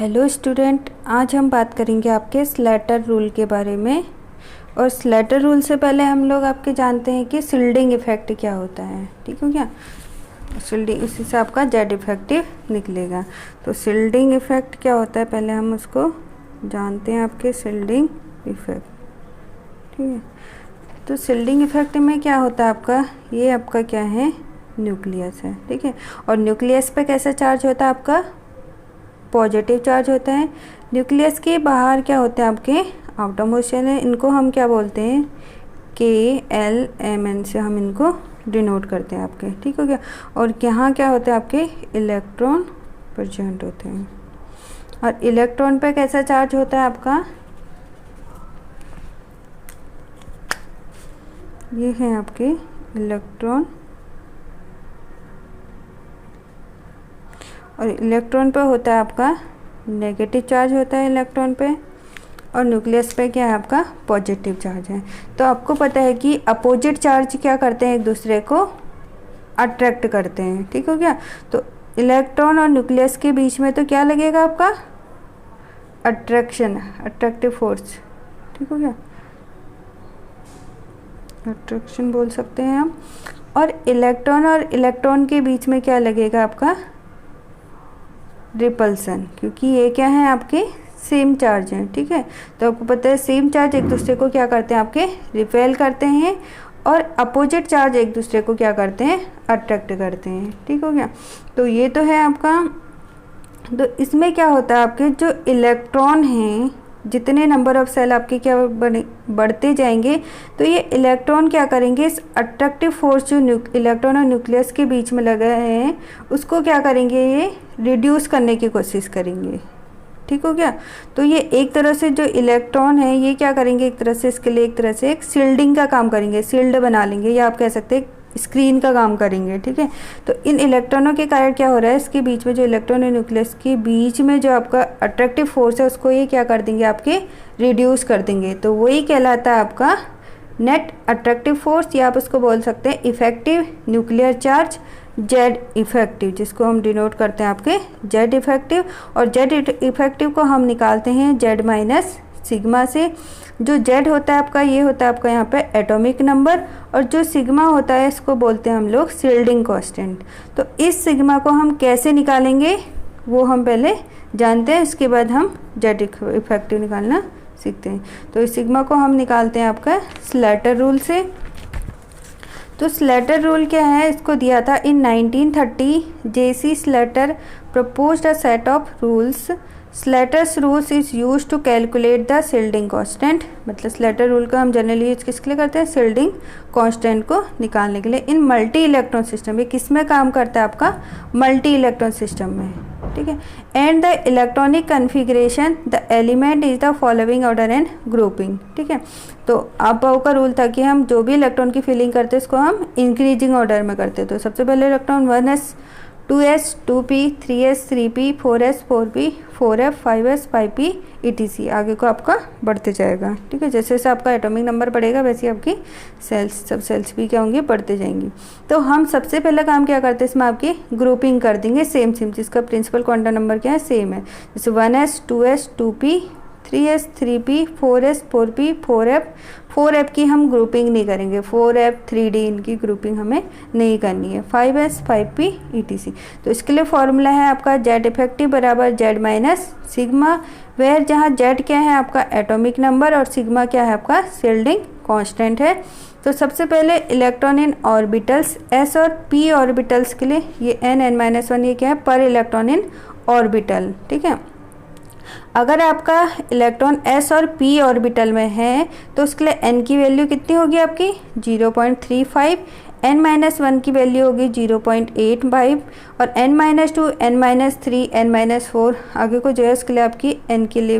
Hello student, आज हम बात करेंगे आपके स्लैटर रूल के बारे में। और स्लैटर रूल से पहले हम लोग आपके जानते हैं कि शिल्डिंग इफेक्ट क्या होता है। ठीक हो क्या? शिल्डिंग, उसी से आपका जेड इफेक्टिव निकलेगा। तो शिल्डिंग इफेक्ट क्या होता है, पहले हम उसको जानते हैं। आपके शिल्डिंग इफेक्ट, ठीक है। तो शिल्डिंग इफेक्ट में क्या होता है आपका, ये आपका क्या है, न्यूक्लियस है। ठीक है। और न्यूक्लियस पे कैसा चार्ज होता है आपका, पॉजिटिव चार्ज होता है। न्यूक्लियस के बाहर क्या होते हैं आपके, आउटर मोशन है। इनको हम क्या बोलते हैं, KLMN से हम इनको डिनोट करते हैं आपके। ठीक हो गया। और यहाँ क्या होते हैं आपके, इलेक्ट्रॉन प्रेजेंट होते हैं। और इलेक्ट्रॉन पे कैसा चार्ज होता है आपका, ये है आपके इलेक्ट्रॉन। और इलेक्ट्रॉन पे होता है आपका नेगेटिव चार्ज होता है इलेक्ट्रॉन पे। और न्यूक्लियस पे क्या है आपका, पॉजिटिव चार्ज है। तो आपको पता है कि अपोजिट चार्ज क्या करते हैं, एक दूसरे को अट्रैक्ट करते हैं। ठीक हो गया। तो इलेक्ट्रॉन और न्यूक्लियस के बीच में तो क्या लगेगा आपका, अट्रैक्शन, अट्रैक्टिव फोर्स। ठीक हो गया, अट्रैक्शन बोल सकते हैं हम। और इलेक्ट्रॉन के बीच में क्या लगेगा आपका, रिपल्सन, क्योंकि ये क्या है आपके सेम चार्ज हैं। ठीक है। तो आपको पता है सेम चार्ज एक दूसरे को क्या करते हैं, आपके रिपेल करते हैं। और अपोजिट चार्ज एक दूसरे को क्या करते हैं, अट्रैक्ट करते हैं। ठीक हो गया। तो ये तो है आपका। तो इसमें क्या होता है, आपके जो इलेक्ट्रॉन हैं, जितने नंबर ऑफ सेल आपके क्या बढ़ते जाएंगे, तो ये इलेक्ट्रॉन क्या करेंगे, इस अट्रैक्टिव फोर्स जो इलेक्ट्रॉन और न्यूक्लियस के बीच में लगे हैं, उसको क्या करेंगे, ये रिड्यूस करने की कोशिश करेंगे। ठीक हो गया। तो ये एक तरह से जो इलेक्ट्रॉन है, ये क्या करेंगे, एक तरह से इसके लिए एक तरह से एक शील्डिंग का काम करेंगे, शील्ड बना लेंगे, या आप कह सकते हैं स्क्रीन का काम करेंगे। ठीक है। तो इन इलेक्ट्रॉनों के कारण क्या हो रहा है, इसके बीच में जो इलेक्ट्रॉन और न्यूक्लियस के बीच में जो आपका अट्रैक्टिव फोर्स है, उसको ये क्या कर देंगे, आपके रिड्यूस कर देंगे। तो वही कहलाता है आपका नेट अट्रैक्टिव फोर्स, या आप उसको बोल सकते हैं effective nuclear charge, Z effective, जिसको हम डिनोट करते हैं आपके जेड इफेक्टिव। और जेड इफेक्टिव को हम निकालते हैं जेड माइनस सिग्मा से। जो जेड होता है आपका, ये होता है आपका यहाँ पे एटॉमिक नंबर। और जो सिग्मा होता है, इसको बोलते हैं हम लोग शील्डिंग कांस्टेंट। तो इस सिग्मा को हम कैसे निकालेंगे, वो हम पहले जानते हैं, इसके बाद हम जेड इफेक्टिव निकालना सीखते हैं। तो इस सिग्मा को हम निकालते हैं आपका स्लैटर रूल से। तो स्लैटर रूल क्या है, इसको दिया था in 1930। JC Slater proposed a set of rules. Slater's rules is use to calculate the shielding constant. मतलब स्लैटर रूल का हम जनरली यूज किसके लिए करते हैं, शील्डिंग कांस्टेंट को निकालने के लिए। इन मल्टी इलेक्ट्रॉन सिस्टम, ये किस में काम करता है आपका, मल्टी इलेक्ट्रॉन सिस्टम में। ठीक है। And the electronic configuration, the element is the following order and grouping. ठीक है। तो आप का रूल था कि हम जो भी इलेक्ट्रॉन की फिलिंग करते हैं, इसको हम इंक्रीजिंग ऑर्डर में करते हैं। तो सबसे पहले electron 1s 2s 2p 3s 3p 4s 4p 4f 5s 5p etc आगे को आपका बढ़ते जाएगा। ठीक है। जैसे जैसे आपका एटॉमिक नंबर बढ़ेगा, वैसे आपकी सेल्स, सब सेल्स भी क्या होंगी, बढ़ते जाएंगी। तो हम सबसे पहला काम क्या करते हैं, इसमें आपकी ग्रुपिंग कर देंगे सेम, जिसका प्रिंसिपल क्वांटम नंबर क्या है, सेम है। जैसे 1s 2s 2p 3s 3p 4s 4p 4f की हम ग्रुपिंग नहीं करेंगे, 4f 3d इनकी ग्रुपिंग हमें नहीं करनी है। 5s 5p etc। तो इसके लिए फॉर्मूला है आपका जेड इफेक्टिव बराबर जेड माइनस सिग्मा, वेयर जहाँ जेड क्या है आपका एटॉमिक नंबर और सिग्मा क्या है आपका शील्डिंग कांस्टेंट है। तो सबसे पहले इलेक्ट्रॉन इन ऑर्बिटल्स, s और p ऑर्बिटल्स के लिए ये n(n-1) ये क्या है, पर इलेक्ट्रॉन इन ऑर्बिटल। ठीक है। अगर आपका इलेक्ट्रॉन s और p ऑर्बिटल में है, तो उसके लिए n की वैल्यू कितनी होगी आपकी, 0.35, n-1 की वैल्यू होगी 0.85, और n-2 n-3 n-4 आगे को जो है उसके लिए आपकी n के लिए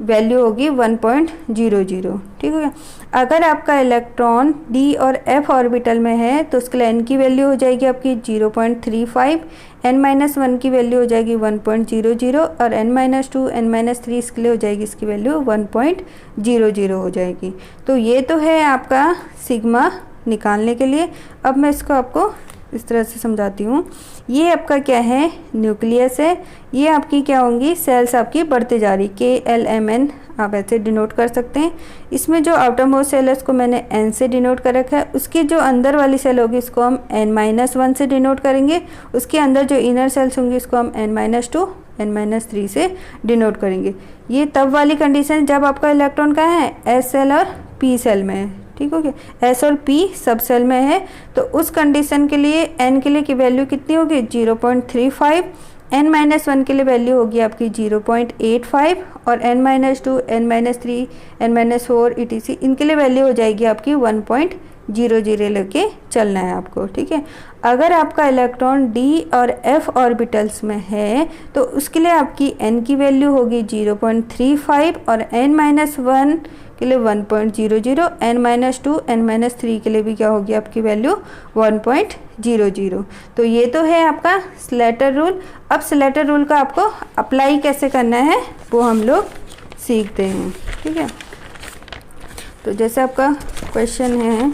वैल्यू होगी 1.00। ठीक है। अगर आपका इलेक्ट्रॉन d और f ऑर्बिटल में है, तो उसके लिए n की वैल्यू हो जाएगी आपकी 0.35, n-1 की वैल्यू हो जाएगी 1.00, और n-2 n-3 इसके लिए हो जाएगी इसकी वैल्यू 1.00 हो जाएगी। तो ये तो है आपका सिग्मा निकालने के लिए। अब मैं इसको आपको इस तरह से समझाती हूँ। ये आपका क्या है, न्यूक्लियस है। ये आपकी क्या होंगी, सेल्स आपकी बढ़ते जा रही, KLMN आप ऐसे डिनोट कर सकते हैं। इसमें जो आउटर मोस्ट सेल है उसको मैंने N से डिनोट कर रखा है। उसकी जो अंदर वाली सेल होगी इसको हम N-1 से डिनोट करेंगे। उसके अंदर जो इनर सेल्स होंगी उसको हम N-2 N-3 से डिनोट करेंगे। ये तब वाली कंडीशन जब आपका इलेक्ट्रॉन कहाँ है, S सेल और P सेल में है। ठीक हो गया, S और P सब सेल में है। तो उस कंडीशन के लिए N के लिए की वैल्यू कितनी होगी, 0.35। N-1 के लिए वैल्यू होगी आपकी 0.85 और N-2 N-3 N-4 etc इनके लिए वैल्यू हो जाएगी आपकी 1.00 लेके चलना है आपको। ठीक है, अगर आपका इलेक्ट्रॉन D और F ऑर्बिटल्स में है तो उसके लिए आपकी N की वैल्यू होगी 0.35 और N-1 के लिए 1.00, N-2 N-3 के लिए भी क्या होगी आपकी वैल्यू 1.00। तो ये तो है आपका स्लेटर रूल। अब स्लेटर रूल का आपको अप्लाई कैसे करना है वो हम लोग सीखते हैं। ठीक है, तो जैसे आपका क्वेश्चन है,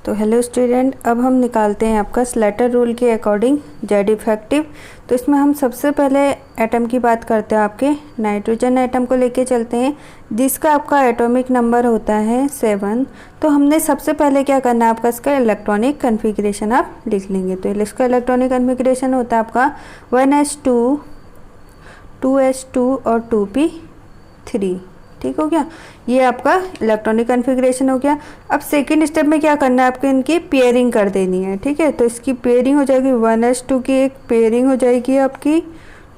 तो हेलो स्टूडेंट, अब हम निकालते हैं आपका स्लेटर रूल के अकॉर्डिंग जेड इफेक्टिव। तो इसमें हम सबसे पहले एटम की बात करते हैं, आपके नाइट्रोजन एटम को लेके चलते हैं जिसका आपका एटॉमिक नंबर होता है 7। तो हमने सबसे पहले क्या करना है, आपका इसका इलेक्ट्रॉनिक कन्फिग्रेशन आप लिख लेंगे। तो इसका इलेक्ट्रॉनिक कन्फिग्रेशन होता है आपका 1s2 2s2 और 2p3। ठीक हो गया, ये आपका इलेक्ट्रॉनिक कन्फिग्रेशन हो गया। अब सेकंड स्टेप में क्या करना है, आपको इनकी पेयरिंग कर देनी है। ठीक है, तो इसकी पेयरिंग हो जाएगी 1s2 की एक पेयरिंग हो जाएगी आपकी,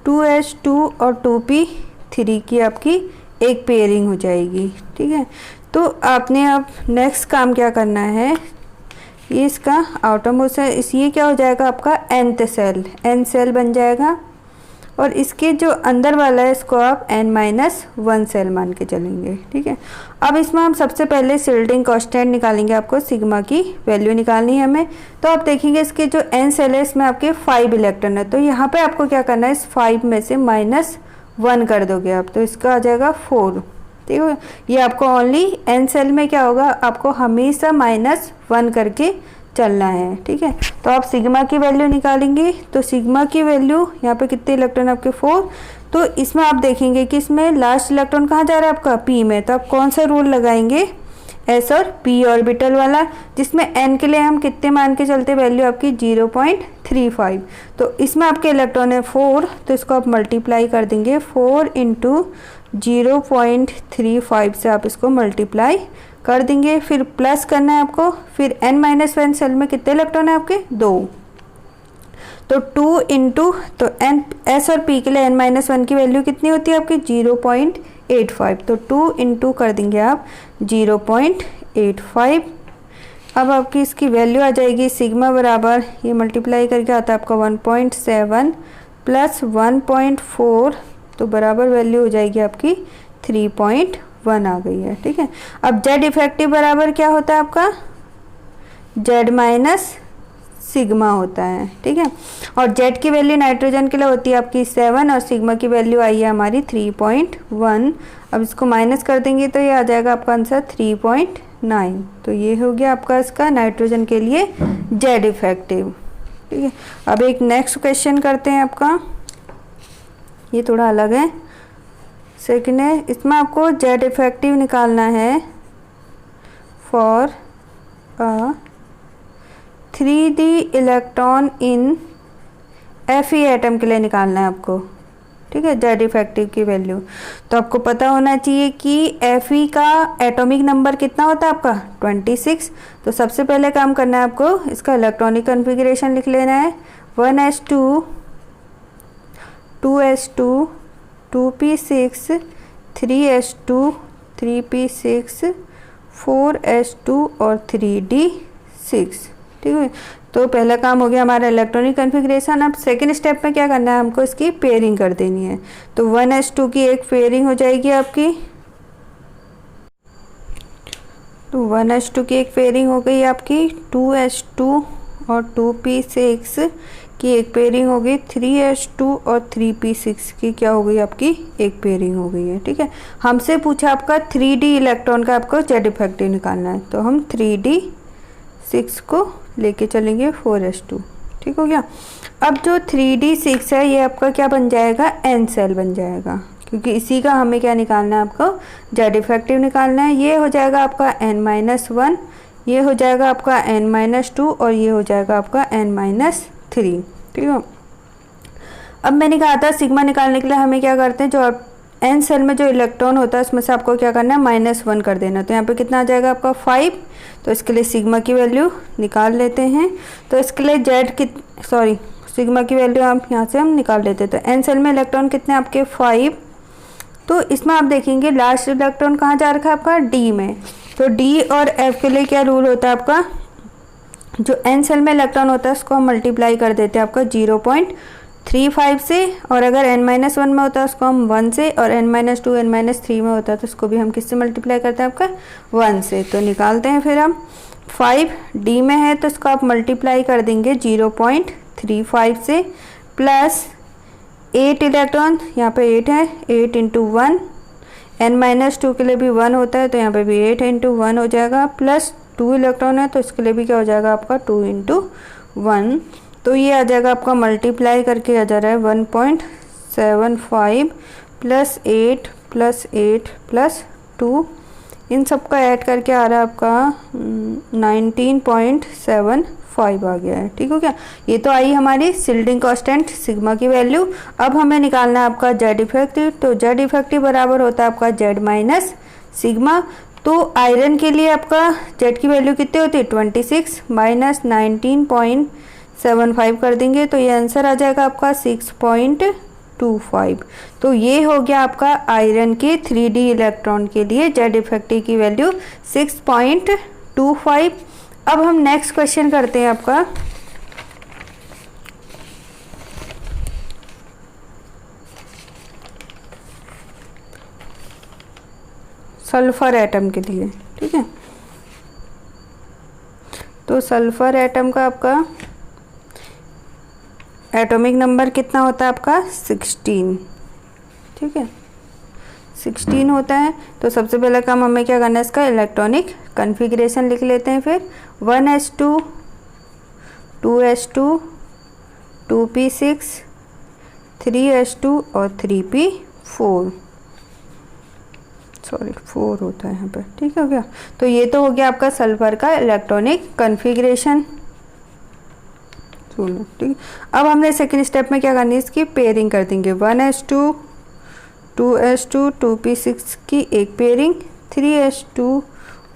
2s2 और 2p3 की आपकी एक पेयरिंग हो जाएगी। ठीक है, तो आपने अब नेक्स्ट काम क्या करना है, ये इसका आउटर मोस्ट है, इस ये क्या हो जाएगा आपका nth सेल, n सेल बन जाएगा। और इसके जो अंदर वाला है इसको आप N-1 सेल मान के चलेंगे। ठीक है, अब इसमें हम सबसे पहले सिल्डिंग कांस्टेंट निकालेंगे, आपको सिग्मा की वैल्यू निकालनी है हमें। तो आप देखेंगे इसके जो N सेल है इसमें आपके 5 इलेक्ट्रॉन है, तो यहाँ पे आपको क्या करना है, इस 5 में से -1 कर दोगे आप, तो इसका आ जाएगा 4। ठीक है, ये आपको ओनली N सेल में क्या होगा, आपको हमेशा -1 करके चलना है। ठीक है, तो आप सिग्मा की वैल्यू निकालेंगे। तो सिग्मा की वैल्यू यहाँ पे कितने इलेक्ट्रॉन आपके 4। तो इसमें आप देखेंगे कि इसमें लास्ट इलेक्ट्रॉन कहाँ जा रहा है आपका P में, तो आप कौन सा रूल लगाएंगे, S और P ऑर्बिटल वाला, जिसमें N के लिए हम कितने मान के चलते, वैल्यू आपकी 0.35। तो इसमें आपके इलेक्ट्रॉन है 4, तो इसको आप मल्टीप्लाई कर देंगे, 4 × 0.35 से आप इसको मल्टीप्लाई कर देंगे। फिर प्लस करना है आपको, फिर N-1 सेल में कितने इलेक्ट्रॉन है आपके 2, तो 2 × तो S और P के लिए N-1 की वैल्यू कितनी होती है आपकी 0.85, तो 2 × कर देंगे आप 0.85। अब आपकी इसकी वैल्यू आ जाएगी सिग्मा बराबर, ये मल्टीप्लाई करके आता है आपका 1.7 + 1.4, तो बराबर वैल्यू हो जाएगी आपकी 3.1 आ गई है। ठीक है, अब जेड इफेक्टिव बराबर क्या होता है आपका, जेड माइनस सिग्मा होता है। ठीक है, और जेड की वैल्यू नाइट्रोजन के लिए होती है आपकी 7 और सिग्मा की वैल्यू आई है हमारी 3.1। अब इसको माइनस कर देंगे तो ये आ जाएगा आपका आंसर 3.9। तो ये हो गया आपका इसका नाइट्रोजन के लिए जेड इफेक्टिव। ठीक है, अब एक नेक्स्ट क्वेश्चन करते हैं आपका, ये थोड़ा अलग है, सेकेंड है, इसमें आपको जेड इफेक्टिव निकालना है for 3d electron in Fe atom के लिए निकालना है आपको। ठीक है, जेड इफेक्टिव की वैल्यू तो आपको पता होना चाहिए कि Fe का एटॉमिक नंबर कितना होता है आपका 26। तो सबसे पहले काम करना है आपको, इसका इलेक्ट्रॉनिक कन्फिग्रेशन लिख लेना है, 1s2 2s2 2p6 3s2 3p6 4s2 और 3d6। ठीक है, तो पहला काम हो गया हमारा इलेक्ट्रॉनिक कन्फिग्रेशन। अब सेकंड स्टेप में क्या करना है, हमको इसकी पेयरिंग कर देनी है। तो 1s2 की एक पेयरिंग हो जाएगी आपकी, तो 1s2 की एक पेयरिंग हो गई आपकी, 2s2 और 2p6 की एक पेयरिंग हो गई, 3s2 और 3p6 की क्या हो गई आपकी एक पेयरिंग हो गई है। ठीक है, हमसे पूछा आपका 3d इलेक्ट्रॉन का आपको जेड इफेक्टिव निकालना है, तो हम 3d6 को लेके चलेंगे 4s2। ठीक हो गया। अब जो 3d6 है ये आपका क्या बन जाएगा, n सेल बन जाएगा, क्योंकि इसी का हमें क्या निकालना है, आपको जेड इफेक्टिव निकालना है। ये हो जाएगा आपका n-1, ये हो जाएगा आपका n-2 और ये हो जाएगा आपका n-3। ठीक है, अब मैंने कहा था सिग्मा निकालने के लिए हमें क्या करते हैं, जो n सेल में जो इलेक्ट्रॉन होता है उसमें से आपको क्या करना है, -1 कर देना। तो यहाँ पे कितना आ जाएगा आपका 5। तो इसके लिए सिग्मा की वैल्यू निकाल लेते हैं। तो इसके लिए सिग्मा की वैल्यू आप यहाँ से हम निकाल लेते हैं। तो n सेल में इलेक्ट्रॉन कितने आपके 5। तो इसमें आप देखेंगे लास्ट इलेक्ट्रॉन कहाँ जा रखा है आपका d में। तो d और f के लिए क्या रूल होता है आपका, जो n सेल में इलेक्ट्रॉन होता है उसको हम मल्टीप्लाई कर देते हैं आपका 0.35 से, और अगर n-1 में होता है उसको हम 1 से, और n-2 n-3 में होता है तो उसको भी हम किससे मल्टीप्लाई करते हैं आपका 1 से। तो निकालते हैं फिर हम 5 d में है तो इसको आप मल्टीप्लाई कर देंगे 0.35 से, प्लस 8 इलेक्ट्रॉन, यहाँ पे 8 है, 8 इंटू 1, n-2 के लिए भी 1 होता है तो यहाँ पे भी 8 इंटू 1 हो जाएगा, प्लस 2 इलेक्ट्रॉन है तो इसके लिए भी क्या हो जाएगा आपका 2 इंटू 1। तो ये आ जाएगा आपका मल्टीप्लाई करके आ जा रहा है 1.75 प्लस 8 प्लस 8 प्लस 2, इन सब का ऐड करके आ रहा है आपका 19.75 आ गया है। ठीक हो गया, ये तो आई हमारी सिल्डिंग कांस्टेंट सिग्मा की वैल्यू। अब हमें निकालना है आपका जेड इफेक्टिव। तो जेड इफेक्टिव बराबर होता है आपका जेड माइनस सिग्मा। तो आयरन के लिए आपका जेड की वैल्यू कितनी होती है 26 माइनस 19.75 कर देंगे तो ये आंसर आ जाएगा आपका 6.25। तो ये हो गया आपका आयरन के 3d इलेक्ट्रॉन के लिए जेड इफेक्टिव की वैल्यू 6.25। अब हम नेक्स्ट क्वेश्चन करते हैं आपका सल्फर एटम के लिए। ठीक है, तो सल्फर एटम का आपका एटॉमिक नंबर कितना होता है आपका 16। ठीक है, 16 होता है। तो सबसे पहला काम हमें क्या करना है, इसका इलेक्ट्रॉनिक कॉन्फ़िगरेशन लिख लेते हैं। फिर 1s2 2s2 2p6 3s2 और 3p4 4 होता है यहाँ पर। ठीक है, हो गया। तो ये तो हो गया आपका सल्फर का इलेक्ट्रॉनिक कॉन्फ़िगरेशन। ठीक है, अब हमने सेकंड स्टेप में क्या करनी है, इसकी पेयरिंग कर देंगे। 1s2 2s2 2p6 की एक पेयरिंग, 3s2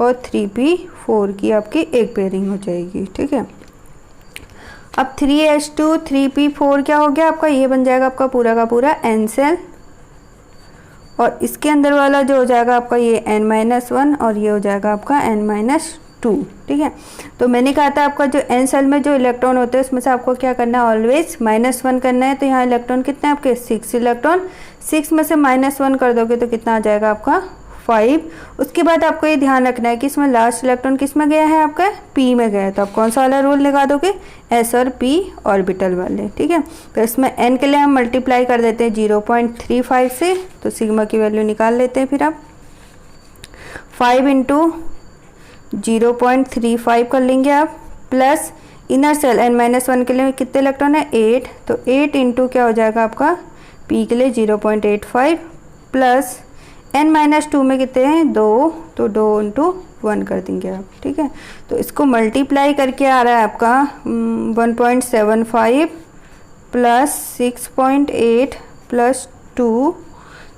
और 3p4 की आपकी एक पेयरिंग हो जाएगी। ठीक है, अब 3s2 3p4 क्या हो गया आपका, ये बन जाएगा आपका पूरा का पूरा n सेल, और इसके अंदर वाला जो हो जाएगा आपका ये n-1 और ये हो जाएगा आपका n-2। ठीक है, तो मैंने कहा था आपका जो n सेल में जो इलेक्ट्रॉन होते हैं उसमें से आपको क्या करना है, ऑलवेज -1 करना है। तो यहाँ इलेक्ट्रॉन कितने हैं आपके 6 इलेक्ट्रॉन, 6 में से -1 कर दोगे तो कितना आ जाएगा आपका 5। उसके बाद आपको ये ध्यान रखना है कि इसमें लास्ट इलेक्ट्रॉन किस में गया है आपका p में गया है, तो आप कौन सा वाला रूल लगा दोगे, s और p ऑर्बिटल वाले। ठीक है, तो इसमें n के लिए हम मल्टीप्लाई कर देते हैं 0.35 से, तो सिग्मा की वैल्यू निकाल लेते हैं। फिर आप 5 इंटू 0.35 कर लेंगे आप, प्लस इनर सेल n-1 के लिए कितने इलेक्ट्रॉन है 8, तो 8 इंटू क्या हो जाएगा आपका p के लिए 0.85 प्लस n-2 में कितने हैं 2, तो 2 इंटू 1 कर देंगे आप। ठीक है, तो इसको मल्टीप्लाई करके आ रहा है आपका 1.75 प्लस 6.8 प्लस 2,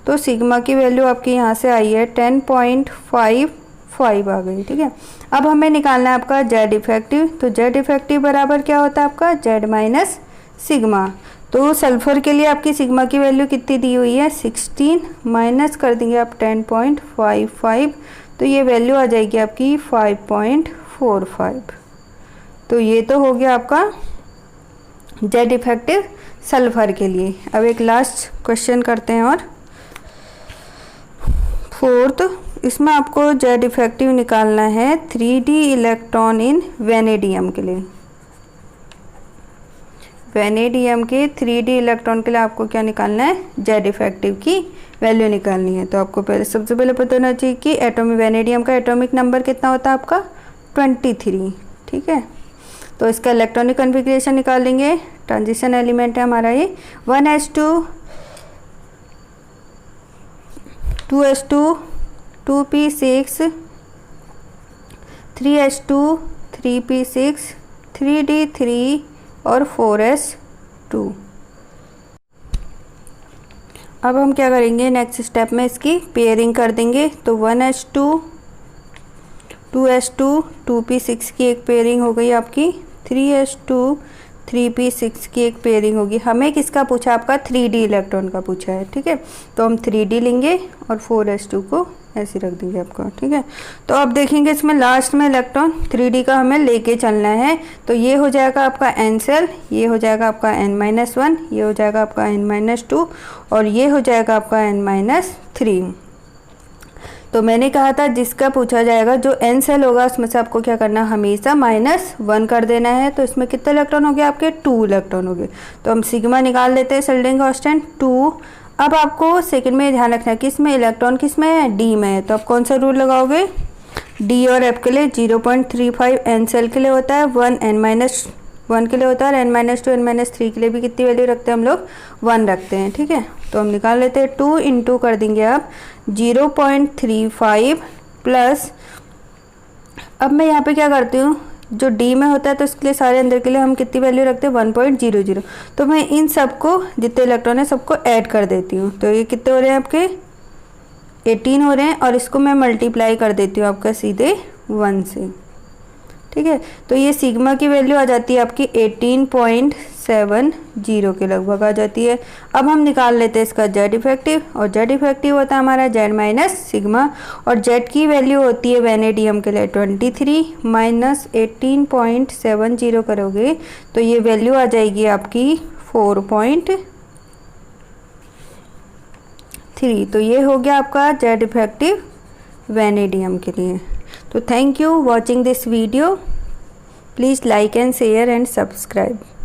तो सिग्मा की वैल्यू आपकी यहाँ से आई है 10.55 आ गई। ठीक है, अब हमें निकालना है आपका जेड इफेक्टिव। तो जेड इफेक्टिव बराबर क्या होता है आपका जेड माइनस सिग्मा। तो सल्फर के लिए आपकी सिग्मा की वैल्यू कितनी दी हुई है 16, माइनस कर देंगे आप 10.55, तो ये वैल्यू आ जाएगी आपकी 5.45। तो ये तो हो गया आपका जेड इफेक्टिव सल्फर के लिए। अब एक लास्ट क्वेश्चन करते हैं और फोर्थ, इसमें आपको जेड इफेक्टिव निकालना है 3d इलेक्ट्रॉन इन वेनेडियम के लिए। वेनेडियम के 3d इलेक्ट्रॉन के लिए आपको क्या निकालना है, जेड इफेक्टिव की वैल्यू निकालनी है। तो आपको सबसे पहले पता होना चाहिए कि एटॉमिक वेनेडियम का एटॉमिक नंबर कितना होता है आपका 23, ठीक है। तो इसका इलेक्ट्रॉनिक कन्फिग्रेशन निकाल लेंगे। ट्रांजिशन एलिमेंट है हमारा ये 1s2 2s2 2p6 3s2 3p6 3d3 और 4s2। अब हम क्या करेंगे, नेक्स्ट स्टेप में इसकी पेयरिंग कर देंगे। तो 1s2 2s2 2p6 की एक पेयरिंग हो गई आपकी, 3s2 3p6 की एक पेयरिंग होगी। हमें किसका पूछा, आपका 3d इलेक्ट्रॉन का पूछा है, ठीक है। तो हम 3d लेंगे और 4s2 को ऐसे रख देंगे आपका, ठीक है। तो अब देखेंगे इसमें लास्ट में इलेक्ट्रॉन 3d का हमें लेके चलना है। तो ये हो जाएगा आपका n सेल, ये हो जाएगा आपका n-1, ये हो जाएगा आपका n-2 और ये हो जाएगा आपका n-3। तो मैंने कहा था जिसका पूछा जाएगा जो n सेल होगा उसमें से आपको क्या करना है, हमेशा -1 कर देना है। तो इसमें कितने इलेक्ट्रॉन हो गए आपके, 2 इलेक्ट्रॉन हो गए। तो हम सिग्मा निकाल लेते हैं, शेल्डिंग कांस्टेंट 2। अब आपको सेकंड में ध्यान रखना है कि इसमें इलेक्ट्रॉन किस में है, डी में है। तो आप कौन सा रूल लगाओगे, डी और एफ के लिए 0.35 n सेल के लिए होता है, 1 n-1 के लिए होता है और n-2 n-3 के लिए भी कितनी वैल्यू रखते हैं हम लोग, 1 रखते हैं, ठीक है। तो हम निकाल लेते हैं 2 इंटू कर देंगे आप 0.35 प्लस, अब मैं यहाँ पे क्या करती हूँ, जो डी में होता है तो इसके लिए सारे अंदर के लिए हम कितनी वैल्यू रखते हैं 1.00। तो मैं इन सबको जितने इलेक्ट्रॉन है सबको ऐड कर देती हूँ। तो ये कितने हो रहे हैं आपके 18 हो रहे हैं और इसको मैं मल्टीप्लाई कर देती हूँ आपका सीधे 1 से, ठीक है। तो ये सिग्मा की वैल्यू आ जाती है आपकी 18.70 के लगभग आ जाती है। अब हम निकाल लेते हैं इसका जेड इफेक्टिव और जेड इफेक्टिव होता है हमारा जेड माइनस सिग्मा और जेड की वैल्यू होती है वेनेडियम के लिए 23 माइनस 18.70 करोगे तो ये वैल्यू आ जाएगी आपकी 4.3। तो ये हो गया आपका जेड इफेक्टिव वेनेडियम के लिए। तो thank you watching this video. Please like and share and subscribe.